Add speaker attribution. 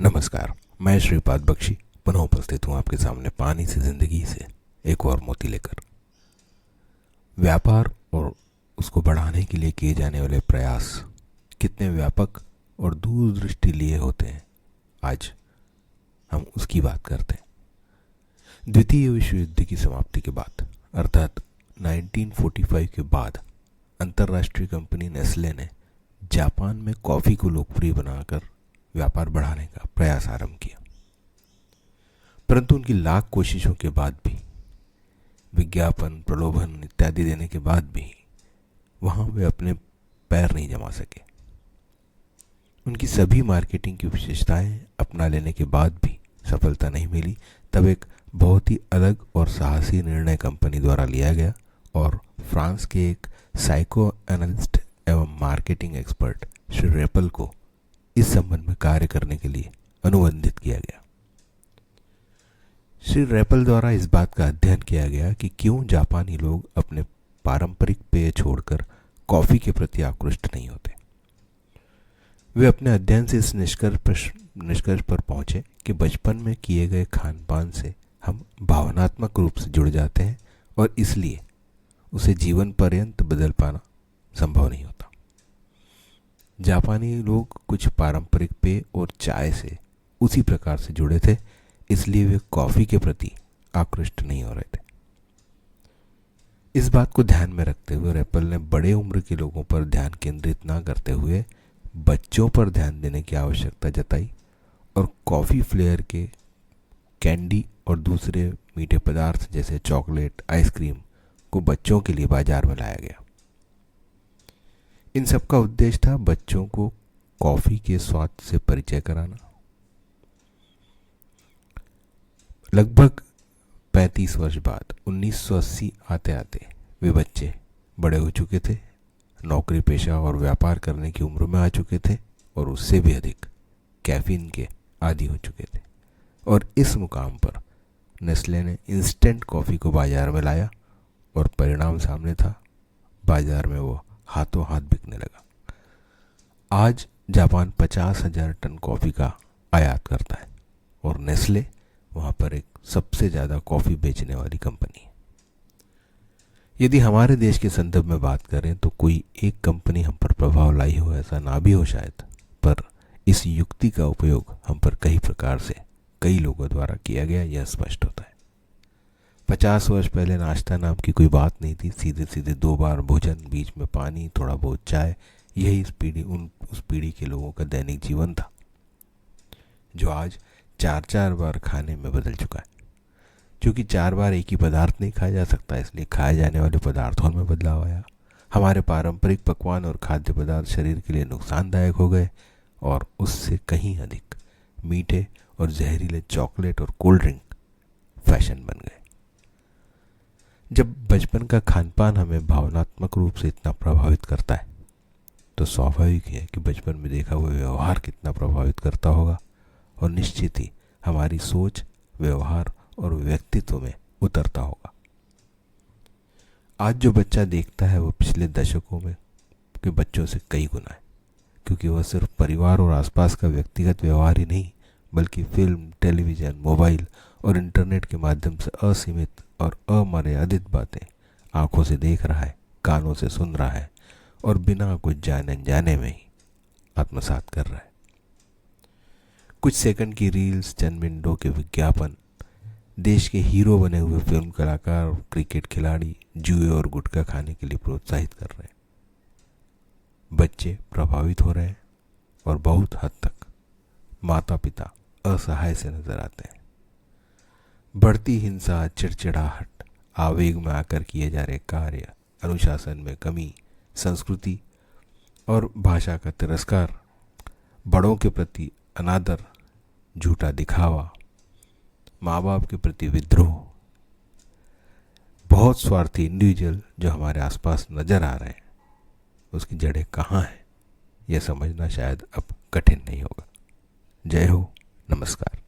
Speaker 1: नमस्कार। मैं श्रीपाद बख्शी पुनः उपस्थित हूँ आपके सामने पानी से जिंदगी से एक और मोती लेकर। व्यापार और उसको बढ़ाने के लिए किए जाने वाले प्रयास कितने व्यापक और दूरदृष्टि लिए होते हैं, आज हम उसकी बात करते हैं। द्वितीय विश्व युद्ध की समाप्ति के बाद अर्थात 1945 के बाद अंतर्राष्ट्रीय कंपनी नेस्ले ने जापान में कॉफ़ी को लोकप्रिय बनाकर व्यापार बढ़ाने का प्रयास आरंभ किया, परंतु उनकी लाख कोशिशों के बाद भी, विज्ञापन, प्रलोभन इत्यादि देने के बाद भी वहां वे अपने पैर नहीं जमा सके। उनकी सभी मार्केटिंग की विशेषताएं अपना लेने के बाद भी सफलता नहीं मिली। तब एक बहुत ही अलग और साहसी निर्णय कंपनी द्वारा लिया गया और फ्रांस के एक साइको एनालिस्ट एवं मार्केटिंग एक्सपर्ट श्री रेपल को इस संबंध में कार्य करने के लिए अनुबंधित किया गया। श्री रेपल द्वारा इस बात का अध्ययन किया गया कि क्यों जापानी लोग अपने पारंपरिक पेय छोड़कर कॉफी के प्रति आकृष्ट नहीं होते। वे अपने अध्ययन से इस निष्कर्ष पर पहुंचे कि बचपन में किए गए खान पान से हम भावनात्मक रूप से जुड़ जाते हैं और इसलिए उसे जीवन पर्यंत बदल पाना संभव नहीं होता। जापानी लोग कुछ पारंपरिक पेय और चाय से उसी प्रकार से जुड़े थे, इसलिए वे कॉफ़ी के प्रति आकृष्ट नहीं हो रहे थे। इस बात को ध्यान में रखते हुए रेपल ने बड़े उम्र के लोगों पर ध्यान केंद्रित न करते हुए बच्चों पर ध्यान देने की आवश्यकता जताई और कॉफ़ी फ्लेवर के कैंडी और दूसरे मीठे पदार्थ जैसे चॉकलेट, आइसक्रीम को बच्चों के लिए बाजार में लाया गया। इन सब का उद्देश्य था बच्चों को कॉफ़ी के स्वाद से परिचय कराना। लगभग 35 वर्ष बाद 1980 आते आते वे बच्चे बड़े हो चुके थे, नौकरी पेशा और व्यापार करने की उम्र में आ चुके थे और उससे भी अधिक कैफीन के आदी हो चुके थे। और इस मुकाम पर नेस्ले ने इंस्टेंट कॉफ़ी को बाजार में लाया और परिणाम सामने था। बाजार में वो हाथों हाथ बिकने लगा। आज जापान 50,000 टन कॉफ़ी का आयात करता है और नेस्ले वहाँ पर एक सबसे ज़्यादा कॉफ़ी बेचने वाली कंपनी है। यदि हमारे देश के संदर्भ में बात करें तो कोई एक कंपनी हम पर प्रभाव लाई हो ऐसा ना भी हो शायद, पर इस युक्ति का उपयोग हम पर कई प्रकार से कई लोगों द्वारा किया गया, यह स्पष्ट होता है। 50 वर्ष पहले नाश्ता नाम की कोई बात नहीं थी। सीधे सीधे 2 बार भोजन, बीच में पानी, थोड़ा बहुत चाय, यही उस पीढ़ी के लोगों का दैनिक जीवन था, जो आज 4-4 बार खाने में बदल चुका है। क्योंकि 4 बार एक ही पदार्थ नहीं खाया जा सकता, इसलिए खाए जाने वाले पदार्थों में बदलाव आया। हमारे पारंपरिक पकवान और खाद्य पदार्थ शरीर के लिए नुकसानदायक हो गए और उससे कहीं अधिक मीठे और जहरीले चॉकलेट और कोल्ड ड्रिंक फैशन बन गए। जब बचपन का खान पान हमें भावनात्मक रूप से इतना प्रभावित करता है तो स्वाभाविक है कि बचपन में देखा हुआ व्यवहार कितना प्रभावित करता होगा और निश्चित ही हमारी सोच, व्यवहार और व्यक्तित्व में उतरता होगा। आज जो बच्चा देखता है वो पिछले दशकों में के बच्चों से कई गुना है, क्योंकि वह सिर्फ परिवार और आसपास का व्यक्तिगत व्यवहार ही नहीं बल्कि फिल्म, टेलीविज़न, मोबाइल और इंटरनेट के माध्यम से असीमित और अमर्यादित बातें आंखों से देख रहा है, कानों से सुन रहा है और बिना कुछ जाने अनजाने में ही आत्मसात कर रहा है। कुछ सेकंड की रील्स, चंद मिनटों के विज्ञापन, देश के हीरो बने हुए फिल्म कलाकार और क्रिकेट खिलाड़ी जुए और गुटखा खाने के लिए प्रोत्साहित कर रहे हैं। बच्चे प्रभावित हो रहे हैं और बहुत हद तक माता पिता असहाय से नजर आते हैं। बढ़ती हिंसा, चिड़चिड़ाहट, आवेग में आकर किए जा रहे कार्य, अनुशासन में कमी, संस्कृति और भाषा का तिरस्कार, बड़ों के प्रति अनादर, झूठा दिखावा, माँ बाप के प्रति विद्रोह, बहुत स्वार्थी इंडिविजुअल जो हमारे आसपास नजर आ रहे हैं, उसकी जड़ें कहाँ हैं, यह समझना शायद अब कठिन नहीं होगा। जय हो, नमस्कार।